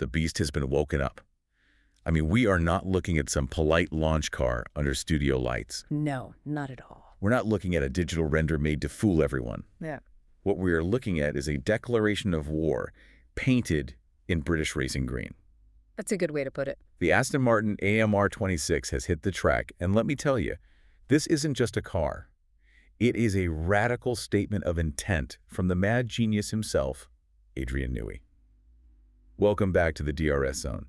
the beast has been woken up. I mean, we are not looking at some polite launch car under studio lights. No, not at all. We're not looking at a digital render made to fool everyone. Yeah. What we are looking at is a declaration of war painted in British racing green. That's a good way to put it. The Aston Martin AMR26 has hit the track, and let me tell you, this isn't just a car. It is a radical statement of intent from the mad genius himself, Adrian Newey. Welcome back to the DRS zone.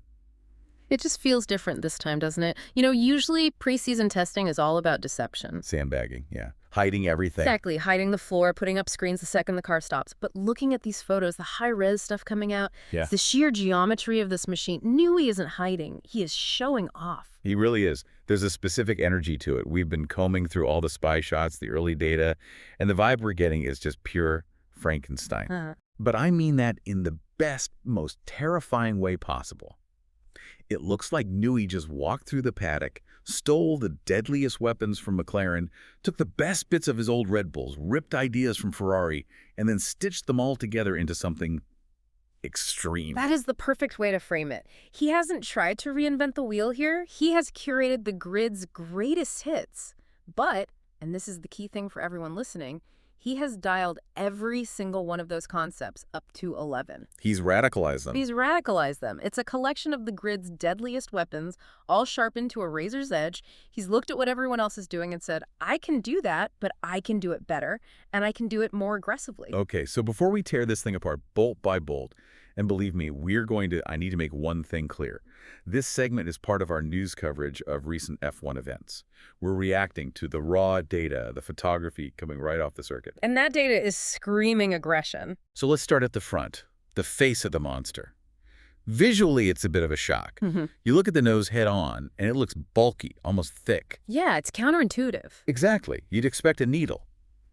It just feels different this time, doesn't it? You know, usually preseason testing is all about deception. Sandbagging, yeah. Hiding everything. Exactly. Hiding the floor, putting up screens the second the car stops. But looking at these photos, the high-res stuff coming out, the sheer geometry of this machine, Newey isn't hiding. He is showing off. He really is. There's a specific energy to it. We've been combing through all the spy shots, the early data, and the vibe we're getting is just pure Frankenstein. But I mean that in the best, most terrifying way possible. It looks like Newey just walked through the paddock, stole the deadliest weapons from McLaren, took the best bits of his old Red Bulls, ripped ideas from Ferrari, and then stitched them all together into something extreme. That is the perfect way to frame it. He hasn't tried to reinvent the wheel here. He has curated the grid's greatest hits. But, and this is the key thing for everyone listening, he has dialed every single one of those concepts up to 11. He's radicalized them. He's radicalized them. It's a collection of the grid's deadliest weapons, all sharpened to a razor's edge. He's looked at what everyone else is doing and said, I can do that, but I can do it better, and I can do it more aggressively. Okay, so before we tear this thing apart bolt by bolt, and believe me, I need to make one thing clear. This segment is part of our news coverage of recent F1 events. We're reacting to the raw data, the photography coming right off the circuit. And that data is screaming aggression. So let's start at the front, the face of the monster. Visually, it's a bit of a shock. You look at the nose head on, and it looks bulky, almost thick. Yeah, it's counterintuitive. Exactly. You'd expect a needle.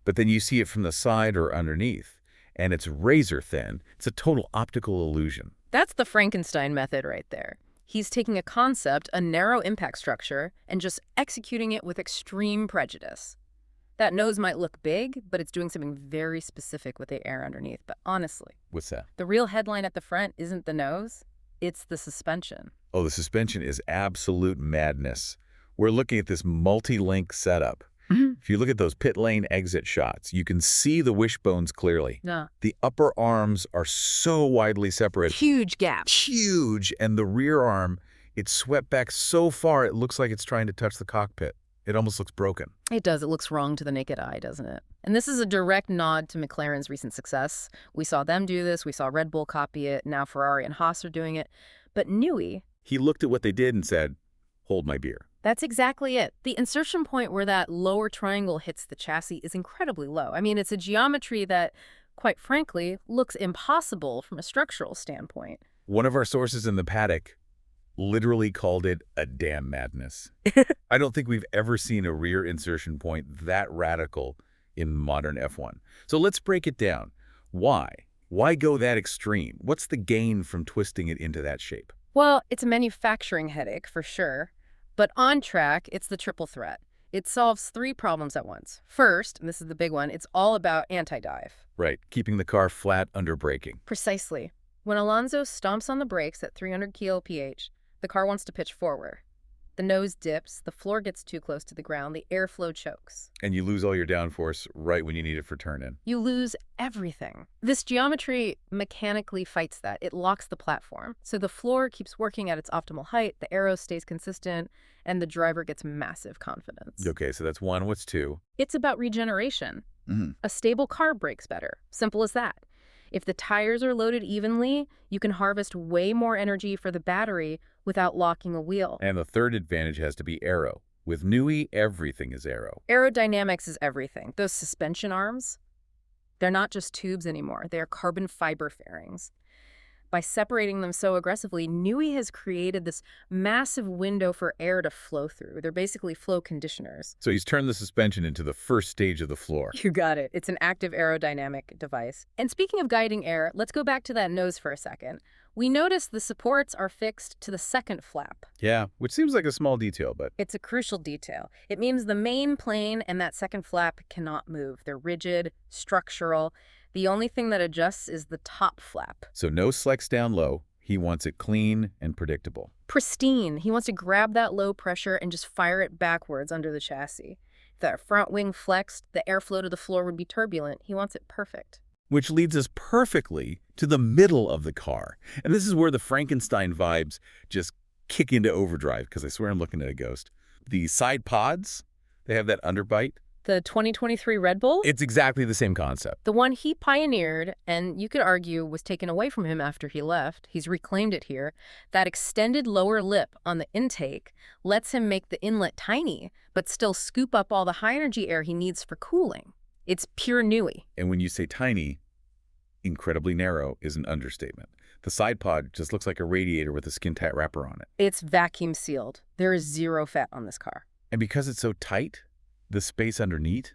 But then you see it from the side or underneath, and it's razor thin. It's a total optical illusion. That's the Frankenstein method right there. He's taking a concept, a narrow impact structure, and just executing it with extreme prejudice. That nose might look big, but it's doing something very specific with the air underneath. But honestly, What's that? the real headline at the front isn't the nose, it's the suspension. Oh, the suspension is absolute madness. We're looking at this multi-link setup. If you look at those pit lane exit shots, you can see the wishbones clearly. Yeah. The upper arms are so widely separated. Huge gap. Huge. And the rear arm, it's swept back so far it looks like it's trying to touch the cockpit. It almost looks broken. It does. It looks wrong to the naked eye, doesn't it? And this is a direct nod to McLaren's recent success. We saw them do this. We saw Red Bull copy it. Now Ferrari and Haas are doing it. But Newey... He looked at what they did and said, hold my beer. That's exactly it. The insertion point where that lower triangle hits the chassis is incredibly low. I mean, it's a geometry that, quite frankly, looks impossible from a structural standpoint. One of our sources in the paddock literally called it a damn madness. I don't think we've ever seen a rear insertion point that radical in modern F1. So let's break it down. Why? Why go that extreme? What's the gain from twisting it into that shape? Well, it's a manufacturing headache, for sure. But on track, it's the triple threat. It solves 3 problems at once. First, and this is the big one, it's all about anti-dive. Right, keeping the car flat under braking. Precisely. When Alonso stomps on the brakes at 300 kph, the car wants to pitch forward. The nose dips, the floor gets too close to the ground, the airflow chokes. And you lose all your downforce right when you need it for turn-in. You lose everything. This geometry mechanically fights that. It locks the platform. So the floor keeps working at its optimal height, the aero stays consistent, and the driver gets massive confidence. Okay, so that's 1. What's 2? It's about regeneration. A stable car brakes better. Simple as that. If the tires are loaded evenly, you can harvest way more energy for the battery without locking a wheel. And the third advantage has to be aero. With Newey, everything is aero. Aerodynamics is everything. Those suspension arms, they're not just tubes anymore. They are carbon fiber fairings. By separating them so aggressively, Newey has created this massive window for air to flow through. They're basically flow conditioners. So he's turned the suspension into the first stage of the floor. You got it. It's an active aerodynamic device. And speaking of guiding air, let's go back to that nose for a second. We notice the supports are fixed to the second flap. Yeah, which seems like a small detail, but... It's a crucial detail. It means the main plane and that second flap cannot move. They're rigid, structural. The only thing that adjusts is the top flap. So no flex down low. He wants it clean and predictable. Pristine. He wants to grab that low pressure and just fire it backwards under the chassis. If that front wing flexed, the airflow to the floor would be turbulent. He wants it perfect. Which leads us perfectly to the middle of the car. And this is where the Frankenstein vibes just kick into overdrive, because I swear I'm looking at a ghost. The Sidepods, they have that underbite. The 2023 Red Bull? It's exactly the same concept. The one he pioneered, and you could argue was taken away from him after he left. He's reclaimed it here. That extended lower lip on the intake lets him make the inlet tiny, but still scoop up all the high-energy air he needs for cooling. It's pure Newey. And when you say tiny, incredibly narrow is an understatement. The side pod just looks like a radiator with a skin-tight wrapper on it. It's vacuum sealed. There is zero fat on this car. And because it's so tight, the space underneath,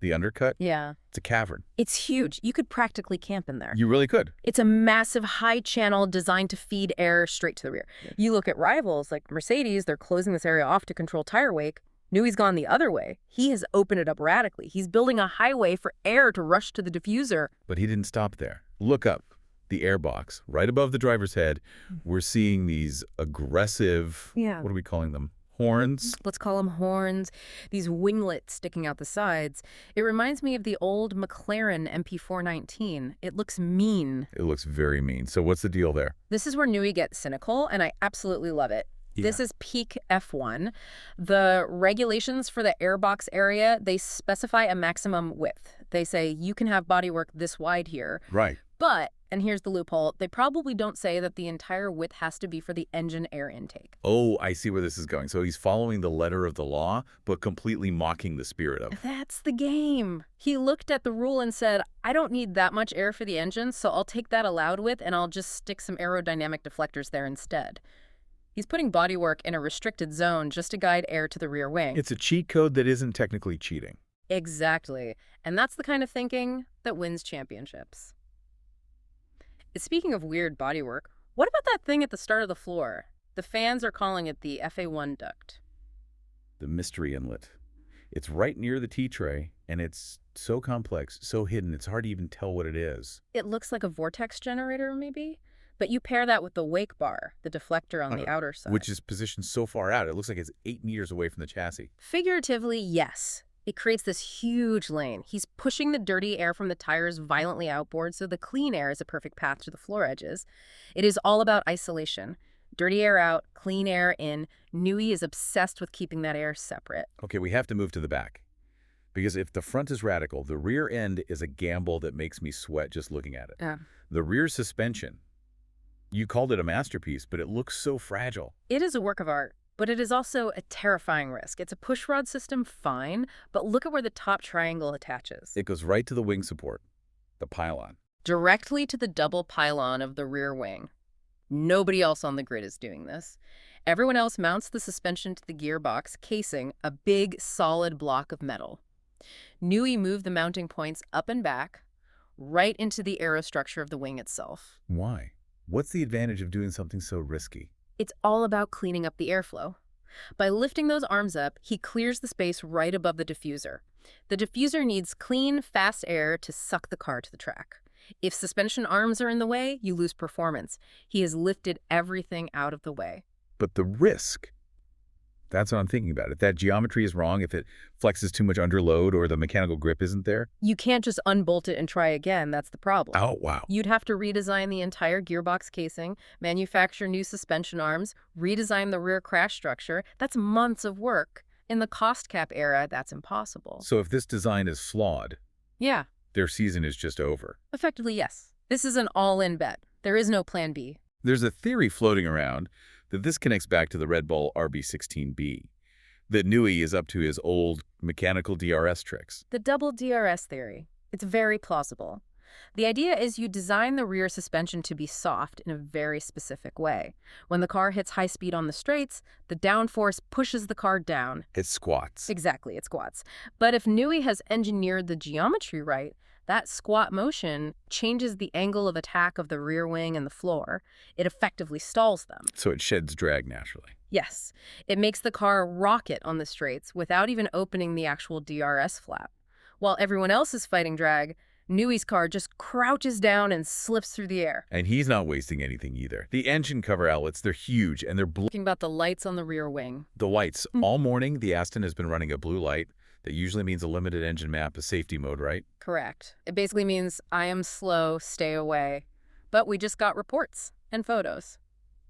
the undercut, it's a cavern. It's huge. You could practically camp in there. You really could. It's a massive high channel designed to feed air straight to the rear. Yeah. You look at rivals like Mercedes, they're closing this area off to control tire wake. Newey's gone the other way. He has opened it up radically. He's building a highway for air to rush to the diffuser. But he didn't stop there. Look up. The airbox, right above the driver's head, we're seeing these aggressive, what are we calling them? Horns? Let's call them horns. These winglets sticking out the sides. It reminds me of the old McLAREN MP419. It looks mean. It looks very mean. So what's the deal there? This is where Newey gets cynical, and I absolutely love it. Yeah. This is peak F1. The regulations for the airbox area, they specify a maximum width. They say you can have bodywork this wide here. Right. But, and here's the loophole, they probably don't say that the entire width has to be for the engine air intake. Oh, I see where this is going. So he's following the letter of the law, but completely mocking the spirit of it. That's the game. He looked at the rule and said, I don't need that much air for the engine, so I'll take that allowed width and I'll just stick some aerodynamic deflectors there instead. He's putting bodywork in a restricted zone just to guide air to the rear wing. It's a cheat code that isn't technically cheating. Exactly. And that's the kind of thinking that wins championships. Speaking of weird bodywork, what about that thing at the start of the floor? The fans are calling it the FA1 duct. The mystery inlet. It's right near the T-tray, and it's so complex, so hidden, it's hard to even tell what it is. It looks like a vortex generator, maybe? But you pair that with the wake bar, the deflector on the outer side. Which is positioned so far out, it looks like it's 8 meters away from the chassis. Figuratively, yes. It creates this huge lane. He's pushing the dirty air from the tires violently outboard, so the clean air is a perfect path to the floor edges. It is all about isolation. Dirty air out, clean air in. Newey is obsessed with keeping that air separate. Okay, we have to move to the back. Because if the front is radical, the rear end is a gamble that makes me sweat just looking at it. The rear suspension, you called it a masterpiece, but it looks so fragile. It is a work of art. But it is also a terrifying risk. It's a pushrod system, fine, but look at where the top triangle attaches. It goes right to the wing support, the pylon. Directly to the double pylon of the rear wing. Nobody else on the grid is doing this. Everyone else mounts the suspension to the gearbox casing, a big, solid block of metal. Newey moved the mounting points up and back, right into the aerostructure of the wing itself. Why? What's the advantage of doing something so risky? It's all about cleaning up the airflow. By lifting those arms up, he clears the space right above the diffuser. The diffuser needs clean, fast air to suck the car to the track. If suspension arms are in the way, you lose performance. He has lifted everything out of the way. But the risk, that's what I'm thinking about. If that geometry is wrong, if it flexes too much under load or the mechanical grip isn't there. You can't just unbolt it and try again. That's the problem. Oh, wow. You'd have to redesign the entire gearbox casing, manufacture new suspension arms, redesign the rear crash structure. That's months of work. In the cost cap era, that's impossible. So if this design is flawed, their season is just over. Effectively, yes. This is an all-in bet. There is no plan B. There's a theory floating around that this connects back to the Red Bull RB16B, that Newey is up to his old mechanical DRS tricks. The double DRS theory. It's very plausible. The idea is you design the rear suspension to be soft in a very specific way. When the car hits high speed on the straights, the downforce pushes the car down. It squats. Exactly, it squats. But if Newey has engineered the geometry right, that squat motion changes the angle of attack of the rear wing and the floor. It effectively stalls them. So it sheds drag naturally. Yes. It makes the car rocket on the straights without even opening the actual DRS flap. While everyone else is fighting drag, Newey's car just crouches down and slips through the air. And he's not wasting anything either. The engine cover outlets, they're huge, and they're blue. Talking about the lights on the rear wing. The lights. All morning, the Aston has been running a blue light. That usually means a limited engine map, a safety mode, right? Correct. It basically means I am slow, stay away. But we just got reports and photos.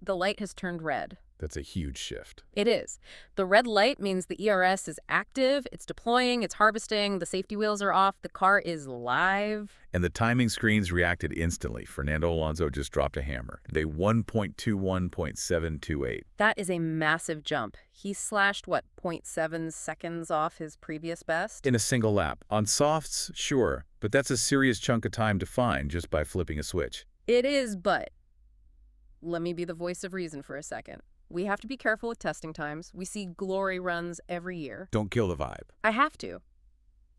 The light has turned red. That's a huge shift. It is. The red light means the ERS is active, it's deploying, it's harvesting, the safety wheels are off, the car is live. And the timing screens reacted instantly. Fernando Alonso just dropped a hammer. They 1.21.728. That is a massive jump. He slashed, what, 0.7 seconds off his previous best? In a single lap. On softs, sure, but that's a serious chunk of time to find just by flipping a switch. It is, but let me be the voice of reason for a second. We have to be careful with testing times. We see glory runs every year. Don't kill the vibe. I have to.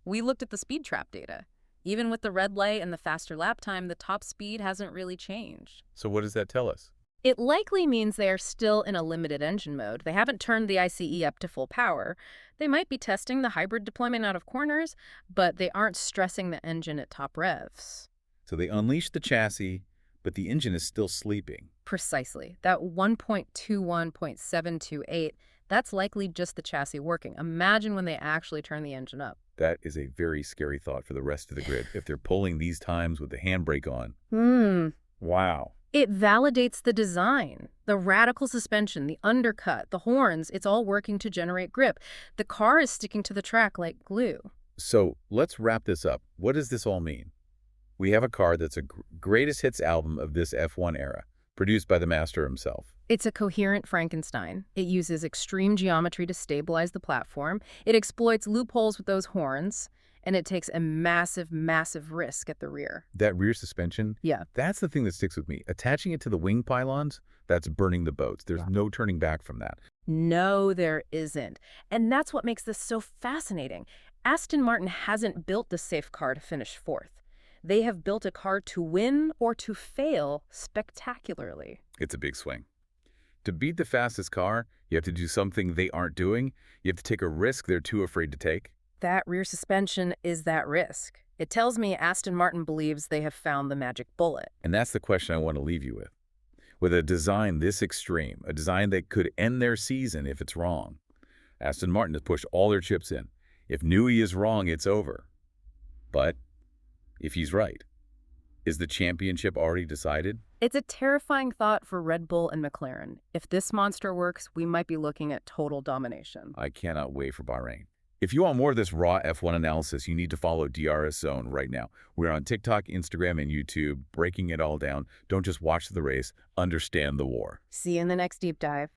We looked at the speed trap data. Even with the red light and the faster lap time, the top speed hasn't really changed. So what does that tell us? It likely means they are still in a limited engine mode. They haven't turned the ICE up to full power. They might be testing the hybrid deployment out of corners, but they aren't stressing the engine at top revs. So they unleashed the chassis, but the engine is still sleeping. Precisely. That 1.21.728, that's likely just the chassis working. Imagine when they actually turn the engine up. That is a very scary thought for the rest of the grid. If they're pulling these times with the handbrake on. Wow. It validates the design. The radical suspension, the undercut, the horns, it's all working to generate grip. The car is sticking to the track like glue. So let's wrap this up. What does this all mean? We have a car that's a greatest hits album of this F1 era, produced by the master himself. It's a coherent Frankenstein. It uses extreme geometry to stabilize the platform. It exploits loopholes with those horns, and it takes a massive, massive risk at the rear. That rear suspension? Yeah. That's the thing that sticks with me. Attaching it to the wing pylons, that's burning the boats. There's no turning back from that. No, there isn't. And that's what makes this so fascinating. Aston Martin hasn't built the safe car to finish fourth. They have built a car to win or to fail spectacularly. It's a big swing. To beat the fastest car, you have to do something they aren't doing. You have to take a risk they're too afraid to take. That rear suspension is that risk. It tells me Aston Martin believes they have found the magic bullet. And that's the question I want to leave you with. With a design this extreme, a design that could end their season if it's wrong, Aston Martin has pushed all their chips in. If Newey is wrong, it's over. But if he's right, is the championship already decided? It's a terrifying thought for Red Bull and McLaren. If this monster works, we might be looking at total domination. I cannot wait for Bahrain. If you want more of this raw F1 analysis, you need to follow DRS Zone right now. We're on TikTok, Instagram, and YouTube, breaking it all down. Don't just watch the race, understand the war. See you in the next deep dive.